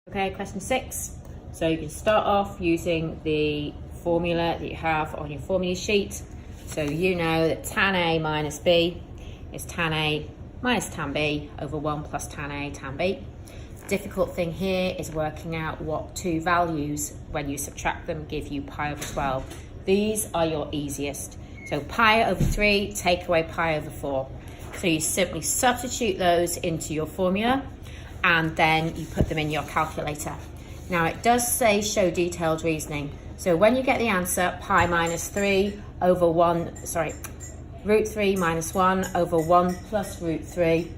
Okay, question 6. So you can start off using the formula that you have on your formula sheet. So you know that tan A minus B is tan A minus tan B over 1 plus tan A tan B. Difficult thing here is working out what two values, when you subtract them, give you pi over 12. These are your easiest. So pi over 3, take away pi over 4. So you simply substitute those into your formula and then you put them in your calculator. Now it does say show detailed reasoning. So when you get the answer, pi minus 3 over 1, root 3 minus 1 over 1 plus root 3,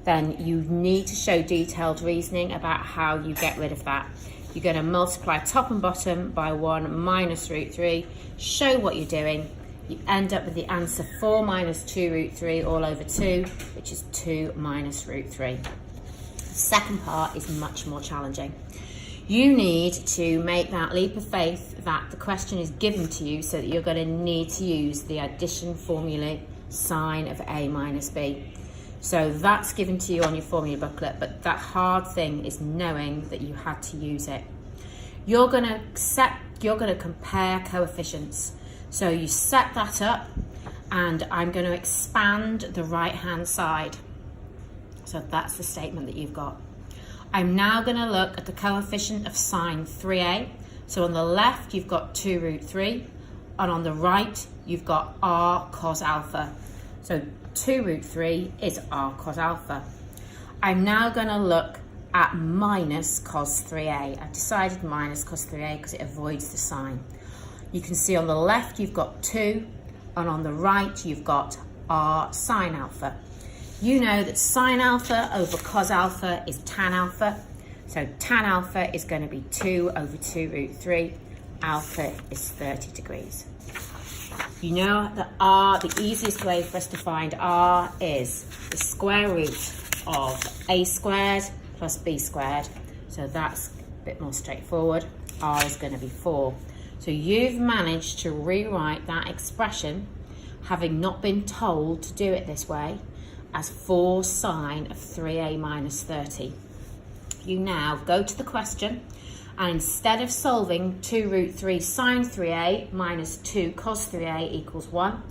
then you need to show detailed reasoning about how you get rid of that. You're going to multiply top and bottom by 1 minus root 3, show what you're doing. You end up with the answer 4 minus 2 root 3 all over 2, which is 2 minus root 3. The second part is much more challenging. You need to make that leap of faith that the question is given to you, so that you're going to need to use the addition formula sine of A minus B. So that's given to you on your formula booklet, but that hard thing is knowing that you had to use it. You're going to compare coefficients. So you set that up, and I'm going to expand the right hand side. So that's the statement that you've got. I'm now going to look at the coefficient of sine 3a. So on the left, you've got 2 root 3, and on the right, you've got r cos alpha. So 2 root 3 is r cos alpha. I'm now going to look at minus cos 3a. I've decided minus cos 3a because it avoids the sine. You can see on the left, you've got 2, and on the right, you've got r sine alpha. You know that sine alpha over cos alpha is tan alpha. So tan alpha is going to be 2 over 2 root 3. Alpha is 30 degrees. You know that r, the easiest way for us to find r is the square root of a squared plus b squared. So that's a bit more straightforward. R is going to be 4. So you've managed to rewrite that expression, having not been told to do it this way, as 4 sine of 3a minus 30. You now go to the question, and instead of solving 2 root 3 sine 3a minus 2 cos 3a equals 1,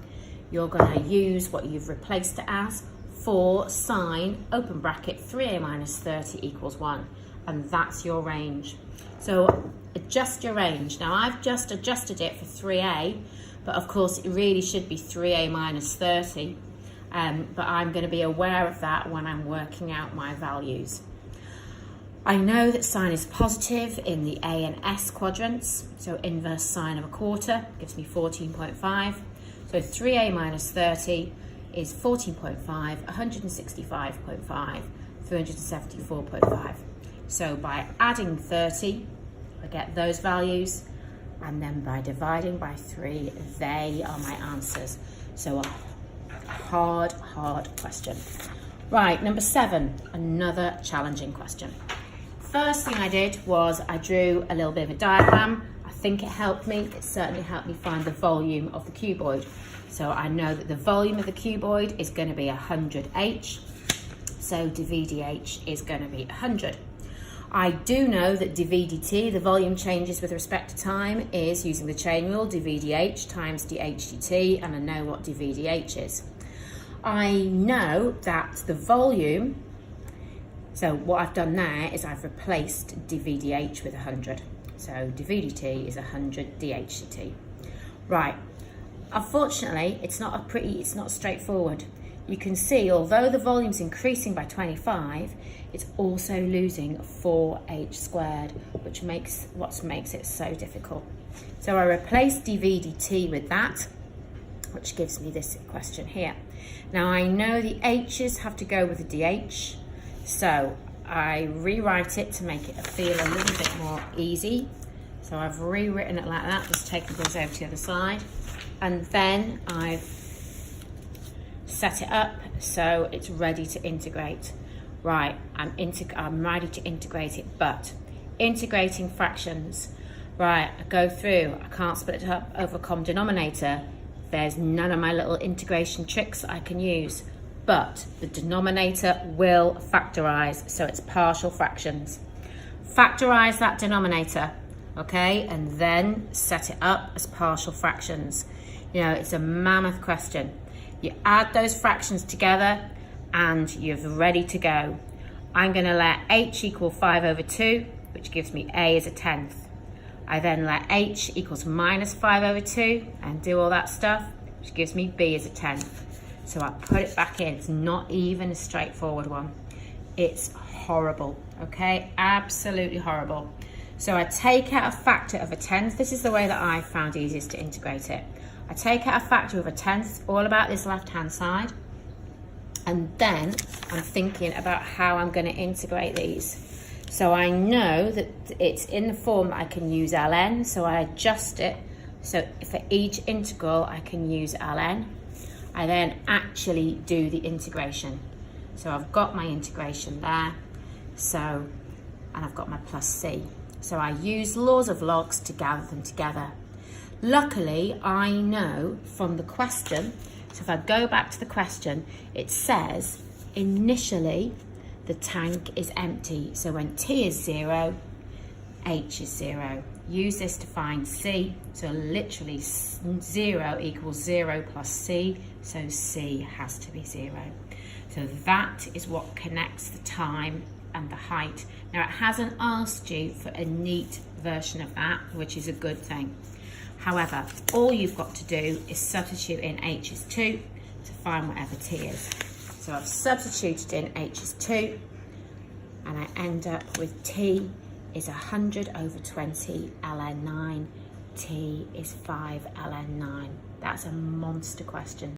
you're going to use what you've replaced it as, 4 sine, open bracket, 3a minus 30 equals 1. And that's your range. So adjust your range. Now I've just adjusted it for 3a, but of course it really should be 3a minus 30. But I'm going to be aware of that when I'm working out my values. I know that sine is positive in the A and S quadrants, so inverse sine of a quarter gives me 14.5. So 3a minus 30 is 14.5, 165.5, 374.5. So by adding 30, I get those values, and then by dividing by 3, they are my answers. So a hard question. Right, number 7, another challenging question. First thing I did was I drew a little bit of a diagram. I think it helped me. It certainly helped me find the volume of the cuboid. So I know that the volume of the cuboid is going to be 100h. So dVdh is going to be 100. I do know that dV/dt, the volume changes with respect to time, is using the chain rule, dVdh times dH/dt, and I know what dVdh is. I know that the volume, so what I've done there is I've replaced dVdh with 100. So dV/dt is 100 dH/dt. Right, unfortunately, it's not straightforward. You can see, although the volume's increasing by 25, it's also losing 4h squared, which makes it so difficult. So I replaced dV/dt with that, which gives me this question here. Now I know the h's have to go with the dh, so I rewrite it to make it feel a little bit more easy. So I've rewritten it like that, just taking those over to the other side, and then I've set it up so it's ready to integrate. Right, I'm ready to integrate it, but integrating fractions. Right, I go through, I can't split it up over a common denominator. There's none of my little integration tricks I can use, but the denominator will factorize, so it's partial fractions. Factorize that denominator, okay? And then set it up as partial fractions. You know, it's a mammoth question. You add those fractions together and you're ready to go. I'm gonna let h equal 5 over 2, which gives me a as a tenth. I then let h equals minus 5 over 2 and do all that stuff, which gives me b as a tenth. So I put it back in. It's not even a straightforward one. It's horrible, okay? Absolutely horrible. So I take out a factor of a tenth. This is the way that I found easiest to integrate it. I take out a factor of a tenth, it's all about this left-hand side. And then I'm thinking about how I'm going to integrate these. So I know that it's in the form that I can use ln, so I adjust it. So for each integral, I can use ln. I then actually do the integration. So I've got my integration there. So, and I've got my plus c. So I use laws of logs to gather them together. Luckily, I know from the question, so if I go back to the question, it says initially the tank is empty. So when t is 0, h is 0. Use this to find c. So literally 0 equals 0 plus c. So c has to be 0. So that is what connects the time and the height. Now it hasn't asked you for a neat version of that, which is a good thing. However, all you've got to do is substitute in h is 2 to find whatever t is. So I've substituted in h is 2 and I end up with t is 100 over 20 ln 9. T is 5 ln 9. That's a monster question.